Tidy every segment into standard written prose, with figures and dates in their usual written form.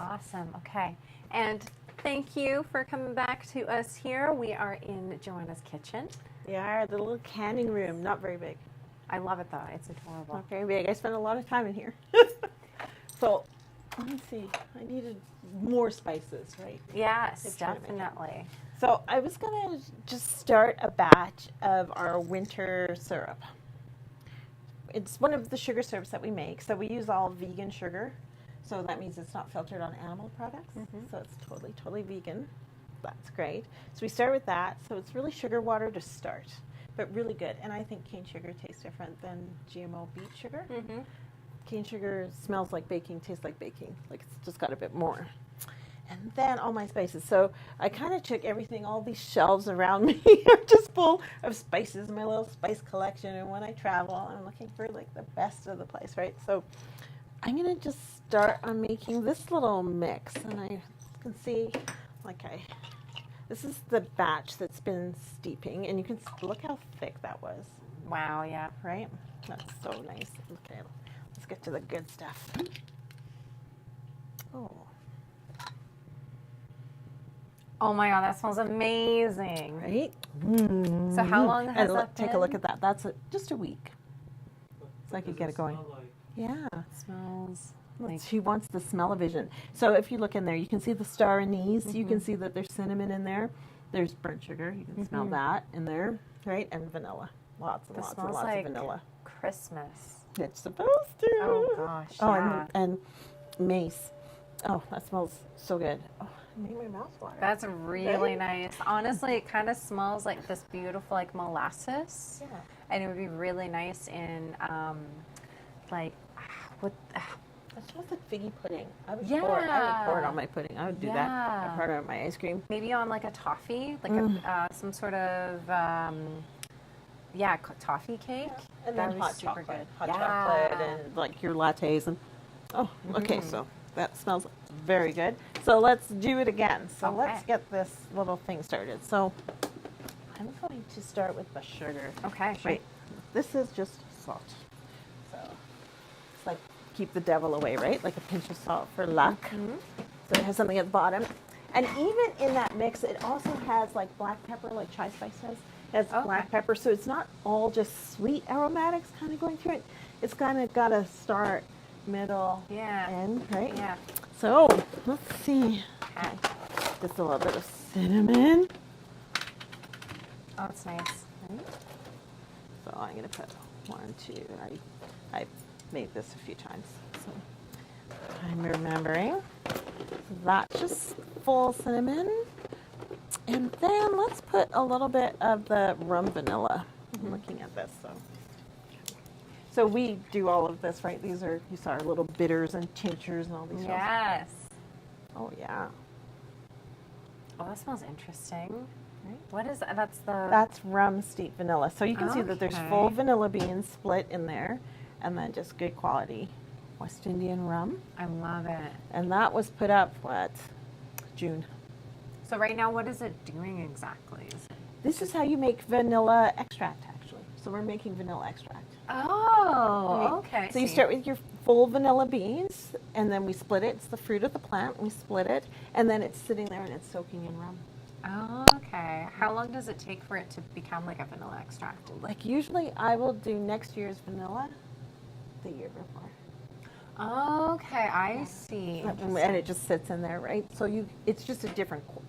Awesome. Okay. And thank you for coming back to us here. We are in Johwanna's kitchen. We are the little canning room. Not very big. I love it though. It's adorable. Not very big. I spent a lot of time in here. So, let me see. I needed more spices, right? Yes, definitely. So I was going to just start a batch of our winter syrup. It's one of the sugar syrups that we make. So we use all vegan sugar. So that means it's not filtered on animal products. So it's totally vegan. That's great. So we start with that. So it's really sugar water to start, but really good. And I think cane sugar tastes different than GMO beet sugar. Cane sugar smells like baking, tastes like baking. Like it's just got a bit more. And then all my spices. So I kind of took everything, all these shelves around me are just full of spices, my little spice collection. And when I travel, I'm looking for like the best of the place, right? So I'm going to just start on making this little mix. And I can see, this is the batch that's been steeping. And you can look how thick that was. Wow, yeah. Right? That's so nice. Okay, let's get to the good stuff. Oh my God, that smells amazing. Right? So how long has that been? Take a look at that. That's just a week. So I could get it going. Yeah. It smells like... She wants the smell-o-vision. So if you look in there, you can see the star anise. You can see that there's cinnamon in there. There's burnt sugar. You can smell that in there, right? And vanilla. Lots and lots and lots of vanilla. Christmas. It's supposed to. Oh gosh. Oh, yeah. and mace. Oh, that smells so good. Oh, it made my mouth water. That's really nice. Honestly, it kind of smells like this beautiful like molasses. Yeah. And it would be really nice in It smells like figgy pudding. I would Yeah. pour it on my pudding. I would do that. I pour it on my ice cream. maybe on like a toffee, like some sort of toffee cake. And That then would be hot super chocolate. good. Hot Yeah. chocolate and like your lattes and okay, so that smells very good. So let's do it again. So let's get this little thing started. So I'm going to start with the sugar. Okay. Right. This is just salt. So it's like keep the devil away, right? Like a pinch of salt for luck. So it has something at the bottom. And even in that mix, it also has like black pepper, like chai spice does. It has black pepper, so it's not all just sweet aromatics kind of going through it. It's kind of got to start, middle, end, right? Yeah. So let's see. Okay. Just a little bit of cinnamon. Oh, it's nice. Right. So I'm going to put 1, 2. I made this a few times, so I'm remembering. That's just full cinnamon. And then let's put a little bit of the rum vanilla. I'm looking at this, so we do all of this, right? These are, you saw our little bitters and tinctures and all these stuff. Yes. Oh yeah. Oh, that smells interesting. Right. What is that? That's rum steeped vanilla. So you can see that there's full vanilla beans split in there, and then just good quality West Indian rum. I love it. And that was put up, June. So right now, what is it doing exactly? This is how you make vanilla extract, actually. So we're making vanilla extract. Oh, okay. So you start with your full vanilla beans, and then we split it. It's the fruit of the plant. We split it, and then it's sitting there and it's soaking in rum. Oh, okay. How long does it take for it to become like a vanilla extract? Like usually I will do next year's vanilla the year before. Okay, I see. And it just sits in there, right? So it's just a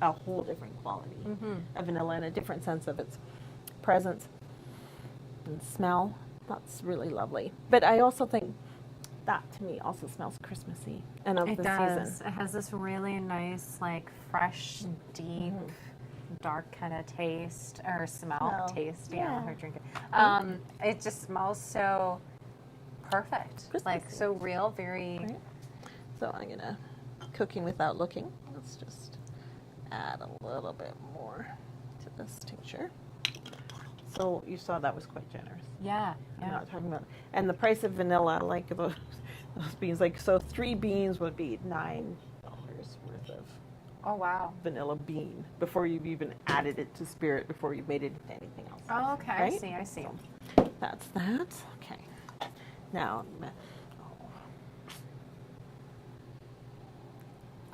whole different quality of vanilla and a different sense of its presence and smell. That's really lovely. But I also think that to me also smells Christmassy and of the season. It has this really nice, like fresh, deep, dark kind of taste or smell. Taste, yeah. Or drink it. It just smells so perfect, Christmassy. like so real, very. Right. So I'm gonna cooking without looking. Let's just add a little bit more to this tincture. So you saw that was quite generous. Yeah, I'm not talking about, and the price of vanilla, like those beans, like so 3 beans would be $9 worth of. Oh wow. Vanilla bean before you've even added it to spirit, before you've made it into anything else. Oh, okay. Right? I see. So that's that. Okay. Now,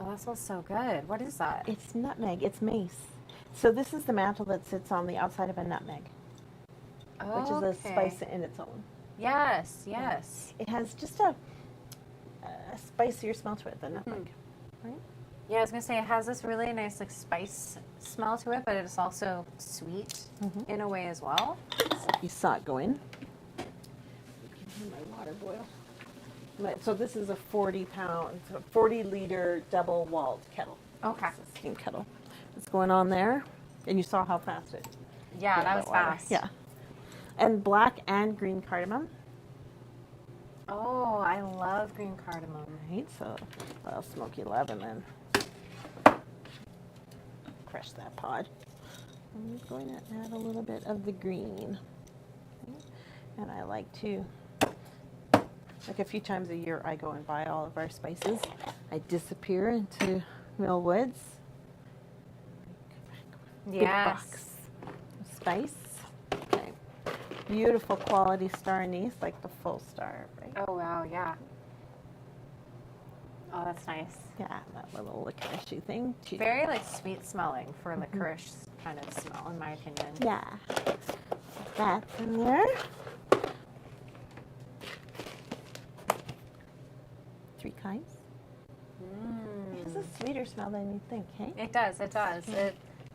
Oh, that smells so good. What is that? It's nutmeg. It's mace. So this is the mantle that sits on the outside of a nutmeg, which is a spice in its own. Yes, yes. It has just a spicier smell to it than nutmeg, right? Yeah, I was gonna say it has this really nice like spice smell to it, but it's also sweet in a way as well. So you saw it go in. My water boil. So this is a 40-liter double-walled kettle. Okay. It's a steam kettle. It's going on there, and you saw how fast it. Yeah, that was fast. Yeah. And black and green cardamom. Oh, I love green cardamom. Right, so I'll smoky 11 then. Crush that pod. I'm going to add a little bit of the green. And I like to, like a few times a year, I go and buy all of our spices. I disappear into Mill Woods. Big box of spice. Okay. Beautiful quality star anise, like the full star, right? Oh, wow, yeah. Oh, that's nice. Yeah, that little licorice thing. Very like sweet smelling for licorice kind of smell, in my opinion. Yeah. That's in there. 3 kinds. It has a sweeter smell than you think, hey? It does, it does.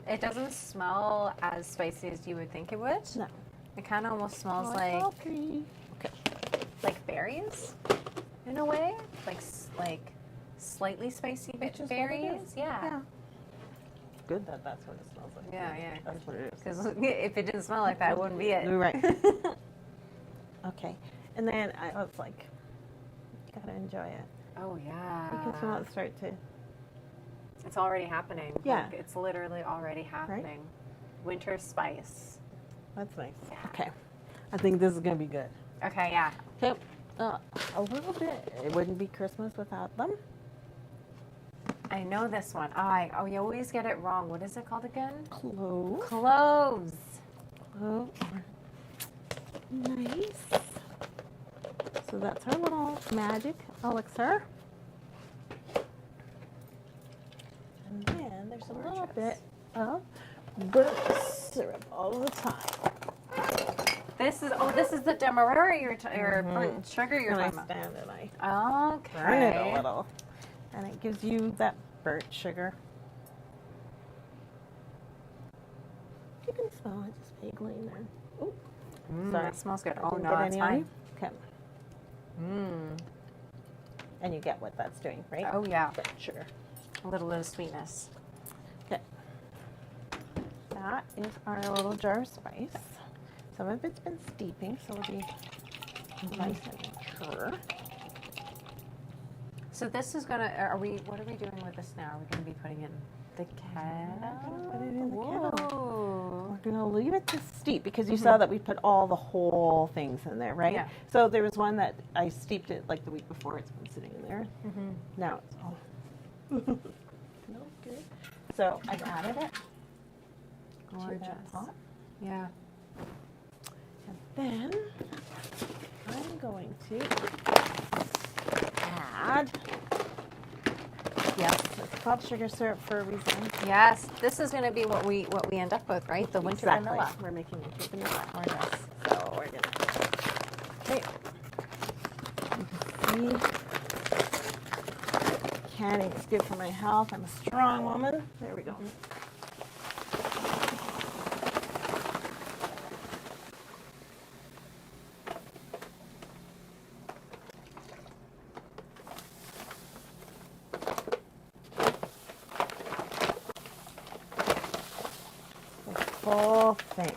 It doesn't smell as spicy as you would think it would. No. It kind of almost smells like berries in a way, like slightly spicy berries. Yeah. Good that that's what it smells like. Yeah, yeah. That's what it is. Because if it didn't smell like that, it wouldn't be it. You're right. Okay. And then I was like, gotta enjoy it. Oh yeah. You can smell it start to. It's already happening. Yeah. Like, it's literally already happening. Right? Winter spice. That's nice. Yeah. Okay. I think this is gonna be good. Okay, yeah. Okay. A little bit. It wouldn't be Christmas without them. I know this one. You always get it wrong. What is it called again? Cloves. Cloves. Oh, nice. So that's our little magic elixir. And then there's a little bit of burnt syrup all the time. This is the demerara or burnt sugar you're talking about. And I burn it a little, and it gives you that burnt sugar. You can smell it just vaguely in there. Oh, sorry, that smells good. I Oh didn't no, get that's any on fine. you? Okay. And you get what that's doing, right? Oh yeah, Burnt sugar. a little bit of sweetness. Okay. That is our little jar of spice. Some of it's been steeping, so it'll be nice and mature. So this is gonna. What are we doing with this now? Are we gonna be putting it in the kettle? Put it in the Whoa. kettle. We're gonna leave it to steep because you saw that we put all the whole things in there, right? Yeah. So there was one that I steeped it like the week before. It's been sitting in there. Now it's all no good. So I've added it. Gorgeous. To that pot. Yeah. And then I'm going to add, yes, it's called sugar syrup for a reason. Yes, this is going to be what we end up with, right? The winter vanilla. We're making winter vanilla. Gorgeous. So we're going to, okay. You can see, canning is good for my health. I'm a strong woman. There we go. Full thing.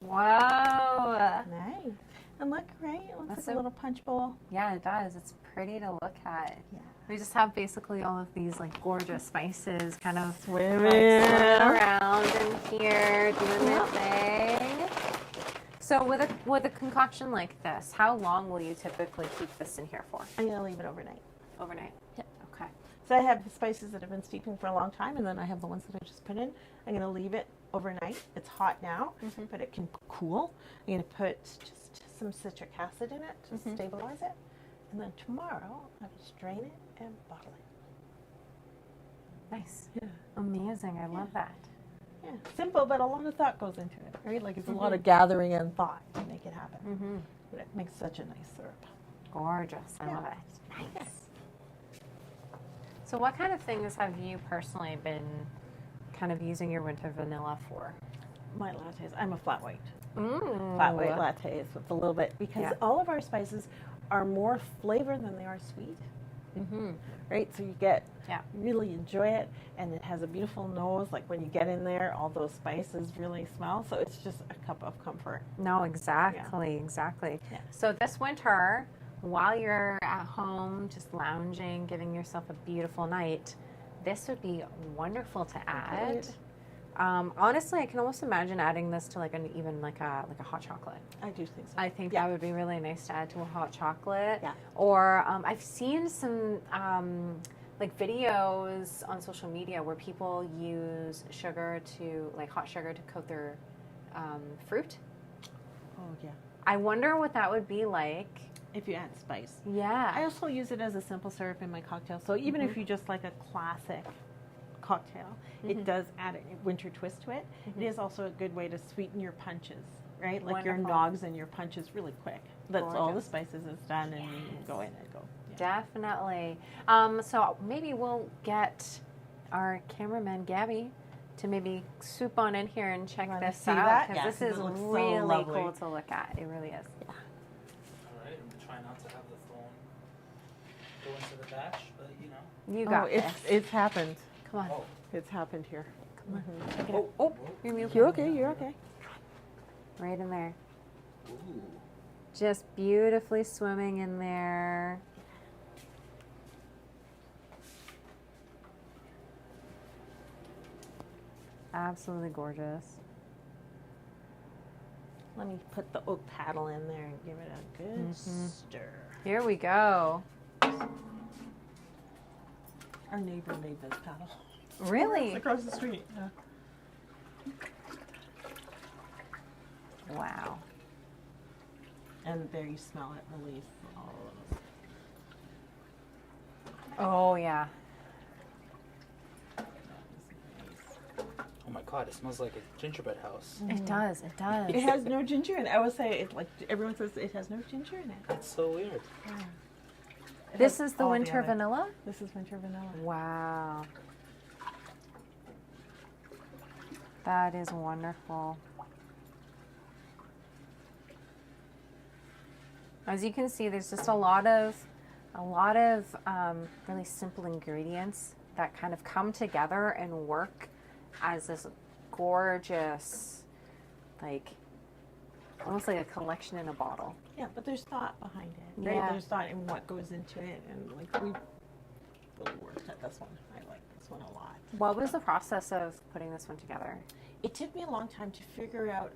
Wow. Nice. And look, right? It looks That's like a little punch bowl. Yeah, it does. It's pretty to look at. Yeah. We just have basically all of these like gorgeous spices kind of Swimming around in here doing their thing. So with a concoction like this, how long will you typically keep this in here for? I'm gonna leave it overnight. Overnight. Yep. Okay. So I have the spices that have been steeping for a long time, and then I have the ones that I just put in. I'm gonna leave it overnight. It's hot now, but it can cool. I'm gonna put just some citric acid in it to stabilize it, And then tomorrow, I will strain it and bottle it. Nice. Yeah. Amazing. I love that. Yeah. Simple, but a lot of thought goes into it, right? Like it's a lot of gathering and thought to make it happen. Mm-hmm. But it makes such a nice syrup. Gorgeous. I love it. Nice. So what kind of things have you personally been kind of using your winter vanilla for? My lattes, I'm a flat white. Ooh. Flat white lattes with a little bit, because all of our spices are more flavor than they are sweet. Mm-hmm. Right? So you get, really enjoy it, and it has a beautiful nose. Like when you get in there, all those spices really smell. So it's just a cup of comfort. No, exactly, exactly. Yeah. So this winter, while you're at home, just lounging, giving yourself a beautiful night, this would be wonderful to add. Right. Honestly, I can almost imagine adding this to like even like a hot chocolate. I do think so. I think that would be really nice to add to a hot chocolate. Yeah. Or I've seen some like videos on social media where people use sugar to, like hot sugar to coat their fruit. Oh, yeah. I wonder what that would be like. If you add spice. Yeah. I also use it as a simple syrup in my cocktail. So even if you just like a classic cocktail, it does add a winter twist to it. It is also a good way to sweeten your punches, right? Like your nogs and your punches really quick. That's all the spices is done, and you can go in and go. Yeah. Definitely. So maybe we'll get our cameraman Gabby to maybe swoop on in here and check this out, because this is really cool to look at. It really is. All right, I'm gonna try not to have the phone go into the batch, but you know. You got this. It's happened. Come on. Oh. It's happened here. Come on. Check it out. Oh, You're okay. You're okay. right in there. Ooh. Just beautifully swimming in there. Absolutely gorgeous. Let me put the oak paddle in there and give it a good stir. Here we go. Our neighbor made this paddle. Really? It's across the street. Yeah. Wow. And there you smell it release all of those. Oh, yeah. Oh my god, it smells like a gingerbread house. It does. It does. It has no ginger in it. I always say it, like everyone says it has no ginger in it. That's so weird. Yeah. This is the winter vanilla? This is winter vanilla. Wow. That is wonderful. As you can see, there's just a lot of really simple ingredients that kind of come together and work as this gorgeous, like, almost like a collection in a bottle. Yeah, but there's thought behind it, right? Yeah. There's thought in what goes into it, and like we really worked at this one. I like this one a lot. What was the process of putting this one together? It took me a long time to figure out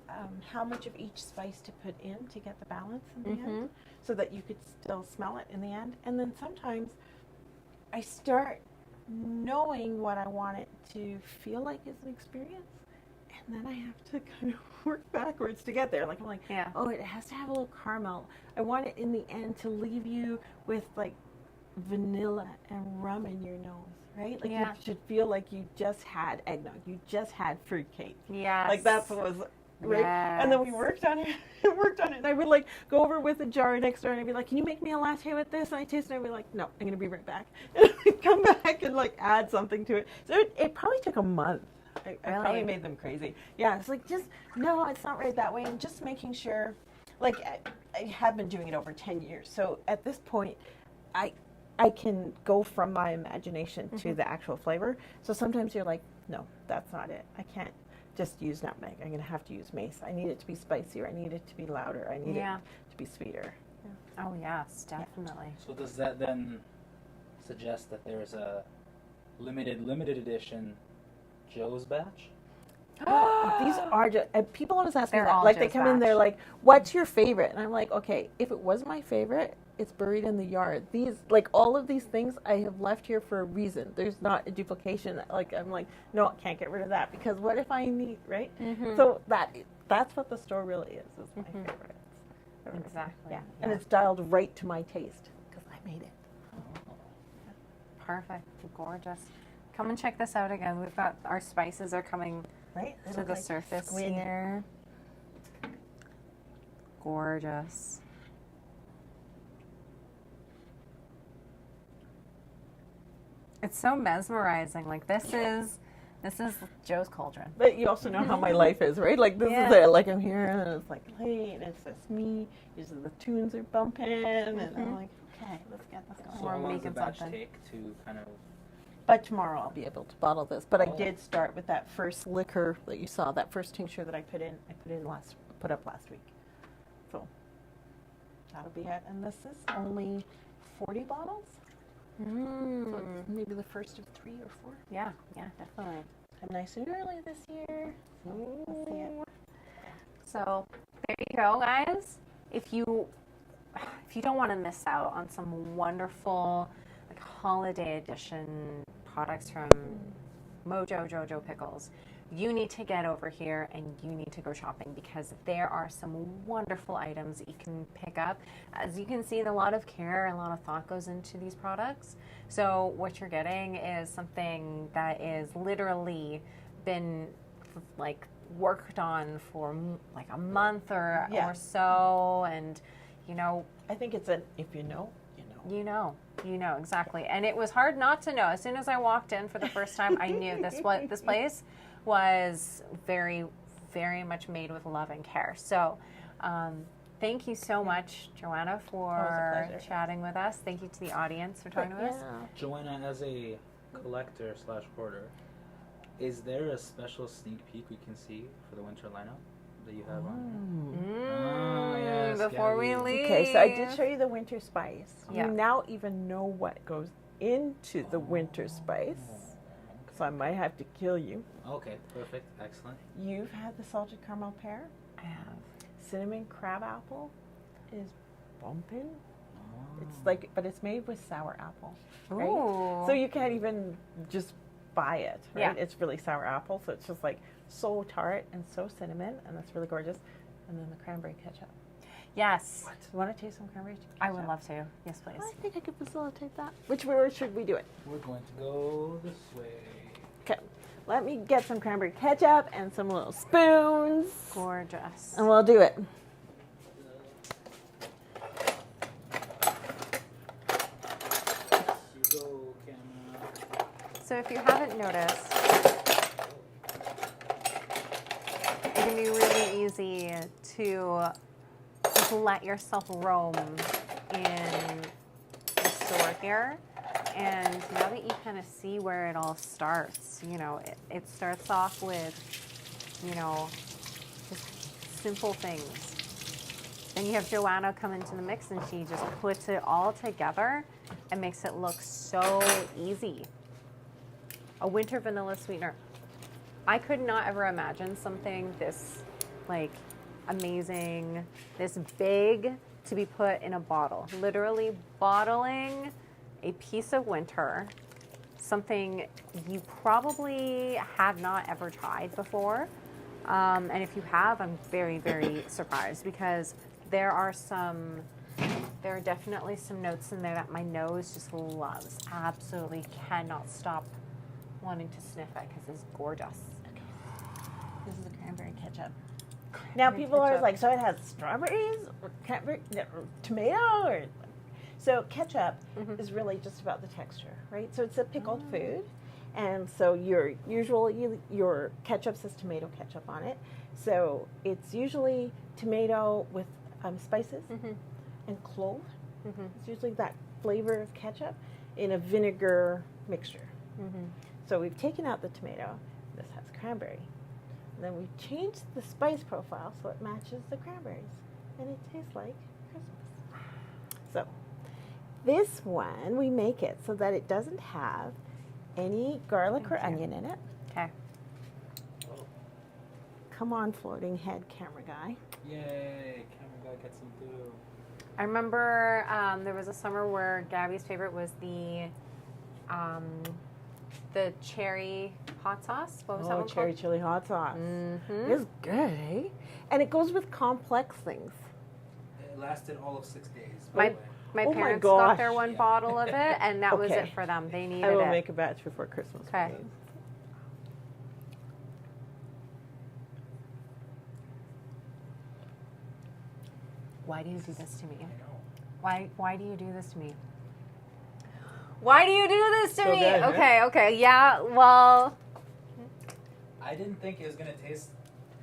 how much of each spice to put in to get the balance in the end, so that you could still smell it in the end. And then sometimes I start knowing what I want it to feel like as an experience, and then I have to kind of work backwards to get there. Like I'm like, oh, it has to have a little caramel. I want it in the end to leave you with like vanilla and rum in your nose. Right? Like you should feel like you just had eggnog. You just had fruitcake. Yeah. Like that's what was right. Yes. And then we worked on it. And I would like go over with a jar next door and I'd be like, can you make me a latte with this? And I taste it and I'd be like, no, I'm gonna be right back. And I'd come back and like add something to it. So it probably took a month. I probably made them crazy. Yeah, it's like just no, it's not right that way, and just making sure. Like I have been doing it over 10 years. So at this point I can go from my imagination to the actual flavor. So sometimes you're like, no, that's not it. I can't just use nutmeg. I'm going to have to use mace. I need it to be spicier. I need it to be louder. I need it to be sweeter. Yeah. Oh, yes, definitely. So does that then suggest that there's a limited edition Joe's batch? These are just, people always ask me They're that. all Like they Joe's come in, they're like, what's your favorite? And I'm like, okay, if it was my favorite, it's buried in the yard. These, like all of these things I have left here for a reason. There's not a duplication. Like I'm like, no, I can't get rid of that because what if I need, right? So that's what the store really is my favorite. Exactly. Yeah. And it's dialed right to my taste because made it. Perfect. Gorgeous. Come and check this out again. We've got our spices are coming Right? They to look the like surface squid. here. Gorgeous. It's so mesmerizing. Like this is Joe's cauldron. But you also know how my life is, right? Like this Yeah. is it. Like I'm here and it's like late and it's just me. Usually the tunes are bumping and I'm like, okay, let's get this going. So We're how long does making the batch something. take to kind of... But tomorrow I'll be able to bottle this. But I Oh. did start with that first liquor that you saw, that first tincture that I put up last week. So that'll be it. And this is only 40 bottles. So it's maybe the first of 3 or 4. Yeah, definitely. I'm nice and early this year. So let's see it. So there you go, guys. If you don't want to miss out on some wonderful like holiday edition products from Mojo Jojo Pickles, you need to get over here and you need to go shopping because there are some wonderful items that you can pick up. As you can see, a lot of care, a lot of thought goes into these products. So what you're getting is something that is literally been like worked on for like a month or so, and you know, I think it's an if you know, you know. You know exactly. And it was hard not to know. As soon as I walked in for the first time, I knew this place was very, very much made with love and care. So thank you so much, Johwanna, for chatting with us. Thank you to the audience for talking to us. Johwanna, as a collector / hoarder, is there a special sneak peek we can see for the winter lineup that you have on? Yes, before we Gabby. leave. Okay, so I did show you the winter spice. Yeah. You now even know what goes into the winter spice. So I might have to kill you. Okay, perfect, excellent. You've had the salted caramel pear. I have. Cinnamon crab apple is bumping. Oh. It's like, but it's made with sour apple, right? Ooh. So you can't even just buy it, right? Yeah. It's really sour apple, so it's just like so tart and so cinnamon, and that's really gorgeous. And then the cranberry ketchup. Yes. You want to taste some cranberry ketchup? I would love to. Yes, please. I think I could facilitate that. Which way should we do it? We're going to go this way. Okay, let me get some cranberry ketchup and some little spoons, Gorgeous. and we'll do it. You go, camera. So if you haven't noticed, it can be really easy to just let yourself roam in the store here. And now that you kind of see where it all starts, you know, it starts off with, you know, just simple things. Then you have Johwanna come into the mix and she just puts it all together and makes it look so easy. A winter vanilla sweetener. I could not ever imagine something this like amazing, this big to be put in a bottle. Literally bottling a piece of winter, something you probably have not ever tried before. And if you have, I'm very, very surprised because there are definitely some notes in there that my nose just loves. Absolutely cannot stop wanting to sniff it because it's gorgeous. This is the cranberry ketchup. Now people are like, so it has strawberries or cranberry, or tomato, or so ketchup is really just about the texture, right? So it's a pickled food, and so your ketchup says tomato ketchup on it. So it's usually tomato with spices and clove. It's usually that flavor of ketchup in a vinegar mixture. So we've taken out the tomato. This has cranberry. And then we've changed the spice profile so it matches the cranberries. And it tastes like Christmas. So this one, we make it so that it doesn't have any garlic or onion in it. Okay. Come on, floating head camera guy. Yay, camera guy gets some too. I remember there was a summer where Gabby's favorite was the cherry hot sauce. What was that one cherry called? chili hot sauce. It's good, eh? And it goes with complex things. It lasted all of 6 days. My by the way. My Oh my parents got their gosh. one bottle of it, and that was Okay. it for them. They needed I will it. make a batch before Christmas. Okay. please. Why do you do this to me? I know. Why do you do this to me? Why do you do this to So me? good, huh? Okay, yeah, well, I didn't think it was gonna taste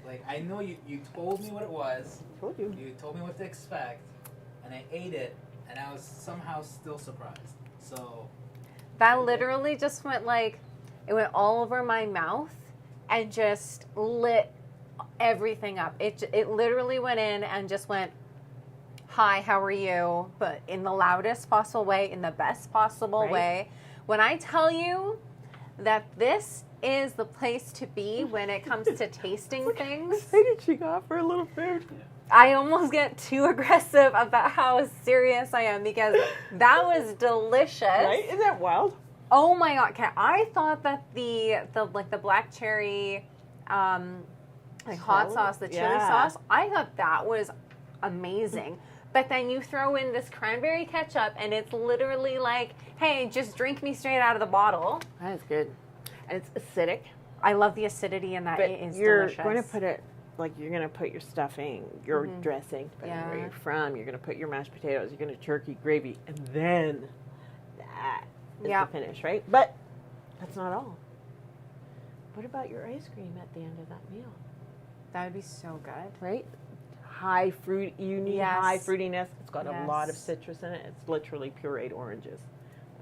like. I know you told me what it was. Told you. You told me what to expect, and I ate it, and I was somehow still surprised. So that literally just went like, it went all over my mouth and just lit everything up. It literally went in and just went, hi, how are you? But in the loudest possible way, in the best possible way. When I tell you that this is the place to be when it comes to tasting things, Excited she got for a little food. I almost get too aggressive about how serious I am because that was delicious. Right? Isn't that wild? Oh my god! I thought that the black cherry, hot Salad? sauce, the chili Yeah. sauce, I thought that was amazing. But then you throw in this cranberry ketchup, and it's literally like, hey, just drink me straight out of the bottle. That is good. And it's acidic. I love the acidity in that. But It is you're delicious. going to put it, like you're going to put your stuffing, your dressing, depending on where Yeah. you're from. You're going to put your mashed potatoes. You're going to turkey gravy. And then that is Yeah. the finish, right? But that's not all. What about your ice cream at the end of that meal, That would be so good. right? High fruit, you need Yes. high fruitiness. It's got a lot of Yes. citrus in it. It's literally pureed oranges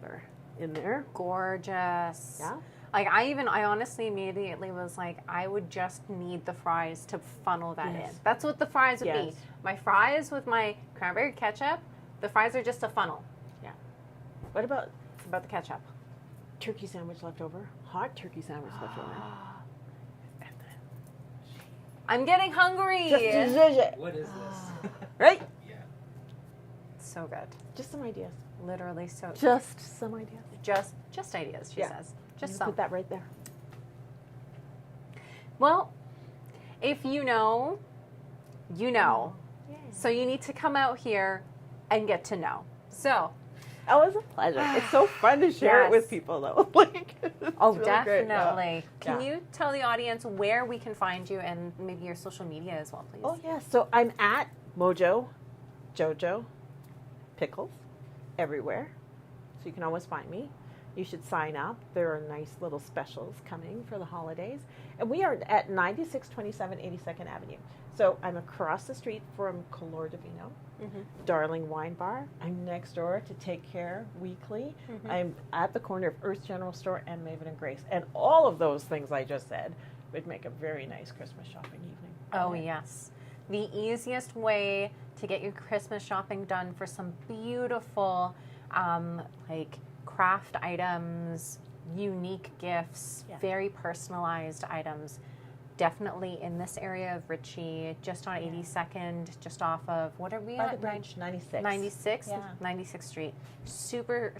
that are in there. Gorgeous. Yeah. Like I honestly immediately was like, I would just need the fries to funnel that Yes. in. That's what the fries would be. Yes. My fries with my cranberry ketchup, the fries are just a funnel. What about It's about the ketchup. turkey sandwich left over? Hot turkey sandwich left over. I'm getting hungry. what is this? Right? Yeah. So good. Just some ideas. Literally so Just some ideas. just ideas, she Yeah. says. I'm Just gonna some. put that right there. Well, if you know, you know. So you need to come out here and get to know. So, That was a pleasure. It's so fun to share it with Yes. people, though. Like, it's oh, really great. definitely. Yeah. Can you tell the audience where we can find you and maybe your social media as well, please? Oh, yeah. So I'm at Mojo Jojo Pickles everywhere. So you can always find me. You should sign up. There are nice little specials coming for the holidays. And we are at 9627 82nd Avenue. So I'm across the street from Color Divino, Darling Wine Bar. I'm next door to Take Care Weekly. I'm at the corner of Earth General Store and Maven and Grace. And all of those things I just said would make a very nice Christmas shopping evening. Oh, yes. The easiest way to get your Christmas shopping done for some beautiful, like craft items, unique gifts, Yeah. very personalized items. Definitely in this area of Ritchie, just on 82nd, just off of, what are we By at? the bridge, 96. 96th? Yeah. 96th Street. Super,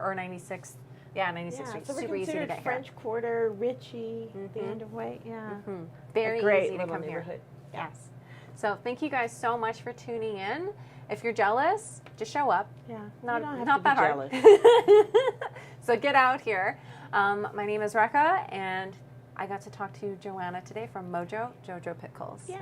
or 96th. Yeah, 96th Street. So we're Super easy to considered get French Quarter, Ritchie, the Mhm. end of way. Yeah. here. Very A great easy to little come here. neighborhood. Yeah. Yes. So thank you guys so much for tuning in. If you're jealous, just show up. Yeah. Not, you don't have not to that be hard. jealous. So get out here. My name is Rekha, and I got to talk to Johwanna today from Mojo Jojo Pickles. Yeah.